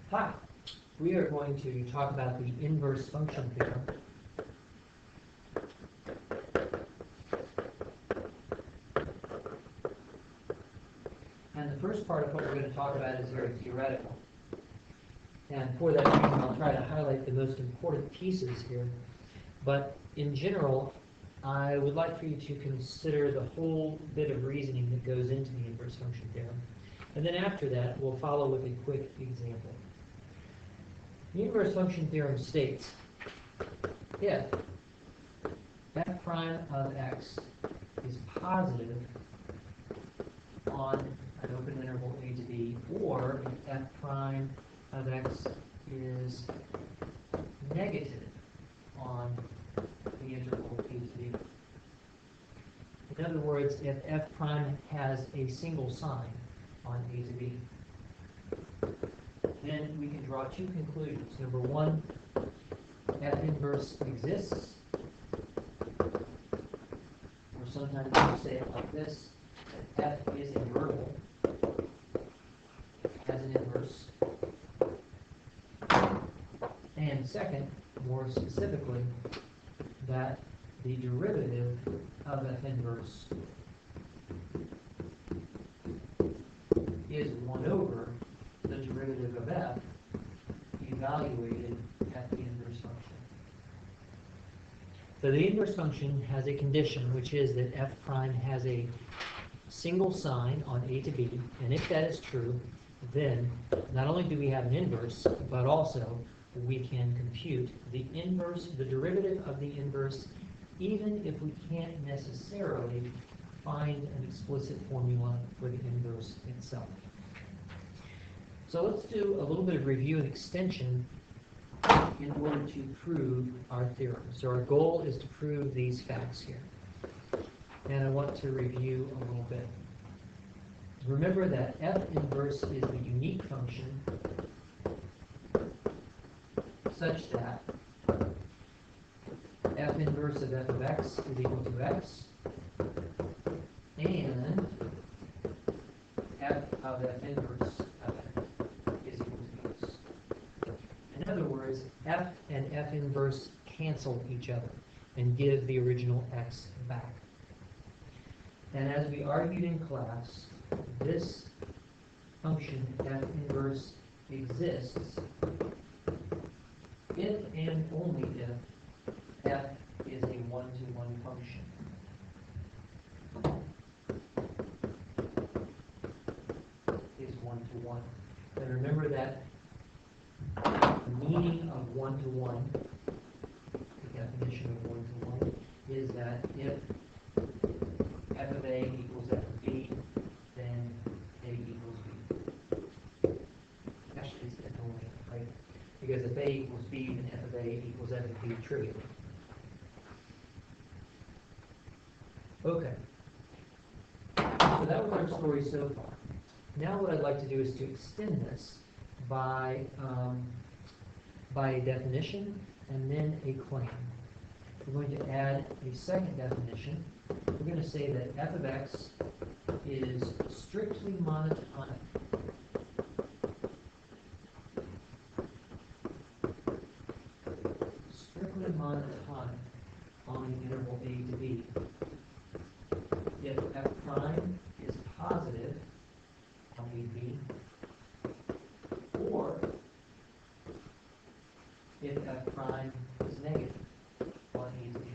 Hi, we are going to talk about the inverse function theorem. And the first part of what we're going to talk about is very theoretical. And for that reason, I'll try to highlight the most important pieces here. But in general, I would like for you to consider the whole bit of reasoning that goes into the inverse function theorem. And then after that, we'll follow with a quick example. The inverse function theorem states if f prime of x is positive on an open interval a to b, or if f prime of x is negative on the interval a to b. In other words, if f prime has a single sign on a to b, then we can draw two conclusions. Number one, f inverse exists, or sometimes we say it like this, that f is invertible, has an inverse. And second, more specifically, that the derivative of f inverse is 1 over the derivative of f evaluated at the inverse function. So the inverse function has a condition, which is that f prime has a single sign on a to b, and if that is true, then not only do we have an inverse, but also we can compute the inverse, the derivative of the inverse, even if we can't necessarily find an explicit formula for the inverse itself. So let's do a little bit of review and extension in order to prove our theorem. So our goal is to prove these facts here. And I want to review a little bit. Remember that f inverse is a unique function such that f inverse of f of x is equal to x, and f of f inverse of x is equal to x. In other words, f and f inverse cancel each other and give the original x back. And as we argued in class, this function f inverse exists if and only if f is a one-to-one function. Is one-to-one. And remember that the meaning of one-to-one, the definition of one-to-one, is that if f of a equals f of b, then a equals b. Actually, it's if only, right? Because if a equals b, then f of a equals f of b trivially. Okay. So that was our story so far. Now what I'd like to do is to extend this by a definition and then a claim. We're going to add a second definition. We're going to say that f of x is strictly monotonic. Strictly monotonic on the interval a to b if f prime is positive on a to b, or if f prime is negative on a to b.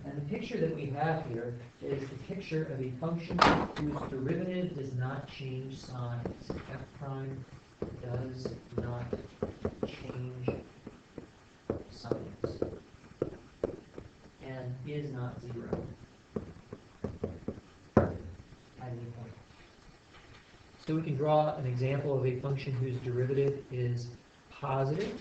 And the picture that we have here is the picture of a function whose derivative does not change signs. F prime does not change signs and is not 0 at any point. So we can draw an example of a function whose derivative is positive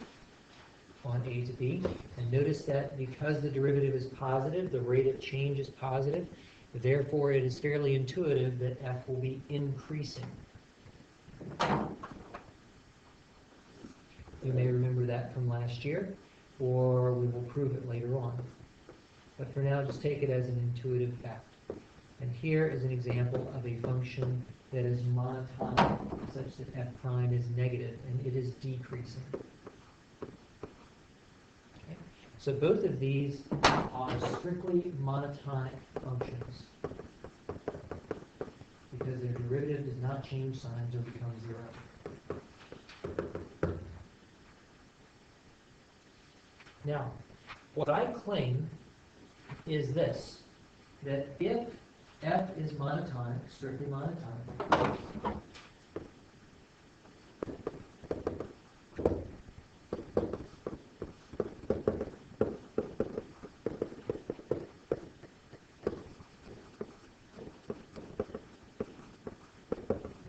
on a to b. And notice that because the derivative is positive, the rate of change is positive. Therefore, it is fairly intuitive that f will be increasing. You may remember that from last year, or we will prove it later on. But for now, just take it as an intuitive fact. And here is an example of a function that is monotonic such that f prime is negative and it is decreasing. Okay. So both of these are strictly monotonic functions because their derivative does not change signs or become zero. Now, what I claim is this, that if f is monotonic, strictly monotonic,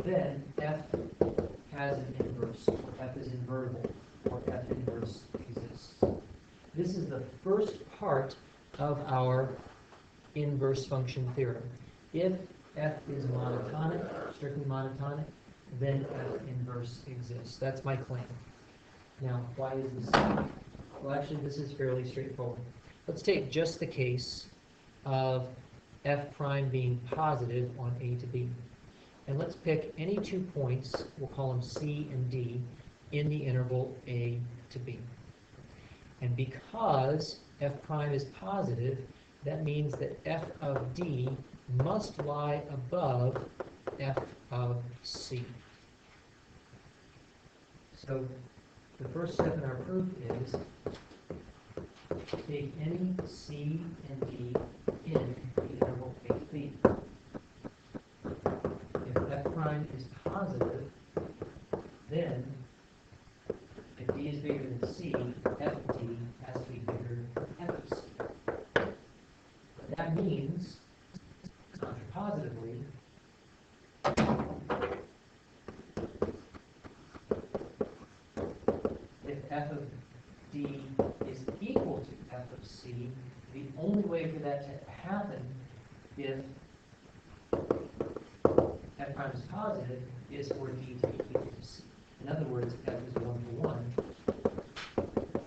then f has an inverse, or f is invertible, or f inverse exists. This is the first part of our inverse function theorem. If f is monotonic, strictly monotonic, then f inverse exists. That's my claim. Now, why is this so? Well, actually, this is fairly straightforward. Let's take just the case of f prime being positive on a to b. And let's pick any 2 points, we'll call them C and D, in the interval a to b. And because f prime is positive, that means that f of d must lie above f of c. So the first step in our proof is take any c and d in the interval a to b. If f prime is positive, then if d is bigger than c, f of d has to be bigger than f of c. That means, positively, if f of d is equal to f of c, the only way for that to happen if f prime is positive is for d to be equal to c. In other words, f is 1 to 1.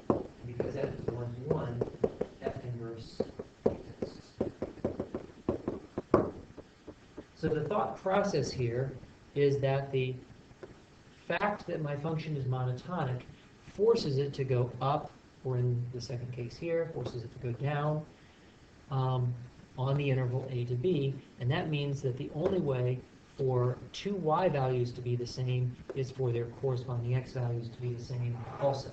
And because f is 1 to 1, f inverse exists. So the thought process here is that the fact that my function is monotonic forces it to go up, or in the second case here, forces it to go down on the interval a to b, and that means that the only way for 2 y values to be the same is for their corresponding x values to be the same also.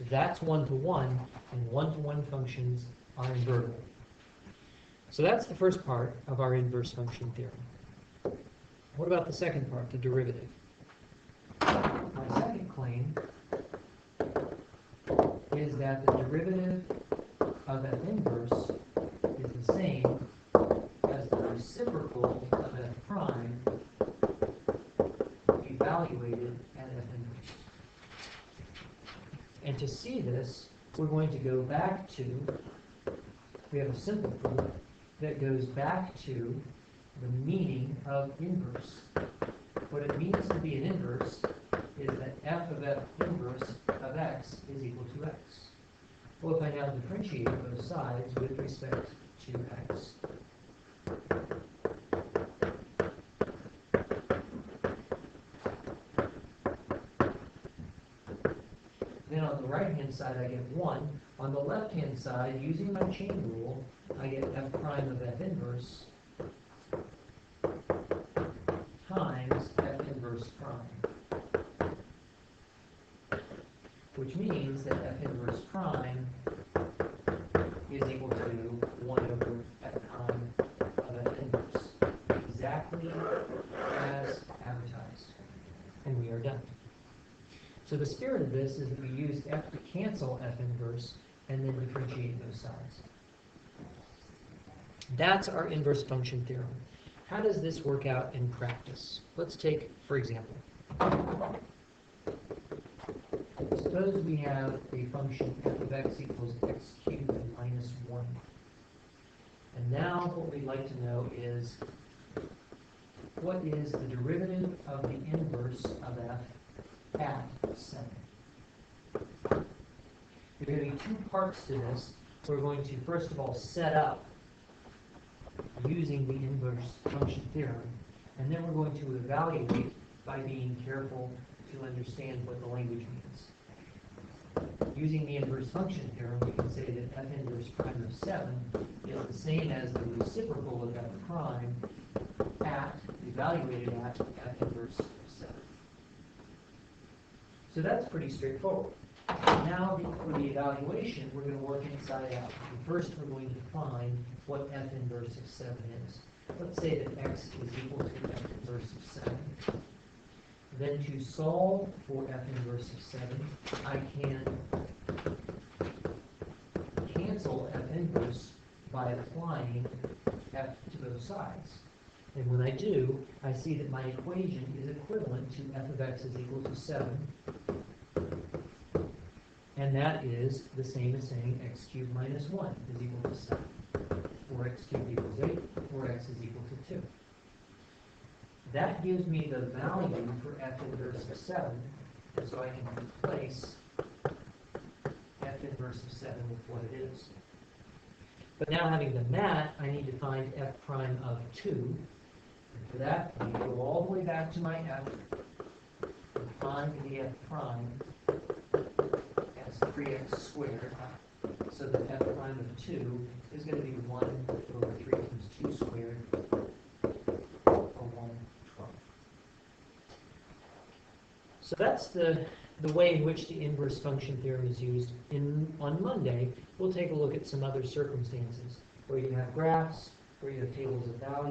That's 1 to 1, and 1 to 1 functions are invertible. So that's the first part of our inverse function theorem. What about the second part, the derivative? My second claim is that the derivative of f inverse is the same as the reciprocal of f prime evaluated at f inverse. And to see this, we're going to go back to, we have a simple proof that goes back to the meaning of inverse. What it means to be an inverse is that f of f inverse of x is equal to x. Well, if I now differentiate both sides with respect to x, then on the right-hand side I get 1. On the left-hand side, using my chain rule, I get f prime of f inverse times f inverse prime, which means that f inverse prime is equal to 1 over f prime of f inverse, exactly as advertised. And we are done. So the spirit of this is that we use f to cancel f inverse and then differentiate both sides. That's our inverse function theorem. How does this work out in practice? Let's take, for example, suppose we have a function f of x equals x cubed minus 1. And now what we'd like to know is, what is the derivative of the inverse of f at 7? There are going to be 2 parts to this. We're going to, first of all, set up using the inverse function theorem. And then we're going to evaluate by being careful to understand what the language means. Using the inverse function theorem, we can say that f inverse prime of 7 is the same as the reciprocal of f prime evaluated at f inverse of 7. So that's pretty straightforward. Now, for the evaluation, we're going to work inside out. And first, we're going to find what f inverse of 7 is. Let's say that x is equal to f inverse of 7. Then to solve for f inverse of 7, I can cancel f inverse by applying f to both sides. And when I do, I see that my equation is equivalent to f of x is equal to 7. And that is the same as saying x cubed minus 1 is equal to 7. Or x cubed equals 8, or x is equal to 2. That gives me the value for f inverse of 7, so I can replace f inverse of 7 with what it is. But now having done that, I need to find f prime of 2. And for that, I go all the way back to my f and find the f prime as 3x squared. So that f prime of 2 is going to be 1 over 3 times 2 squared, or 1/12. So that's the way in which the inverse function theorem is used. On Monday, we'll take a look at some other circumstances where you have graphs, where you have tables of values.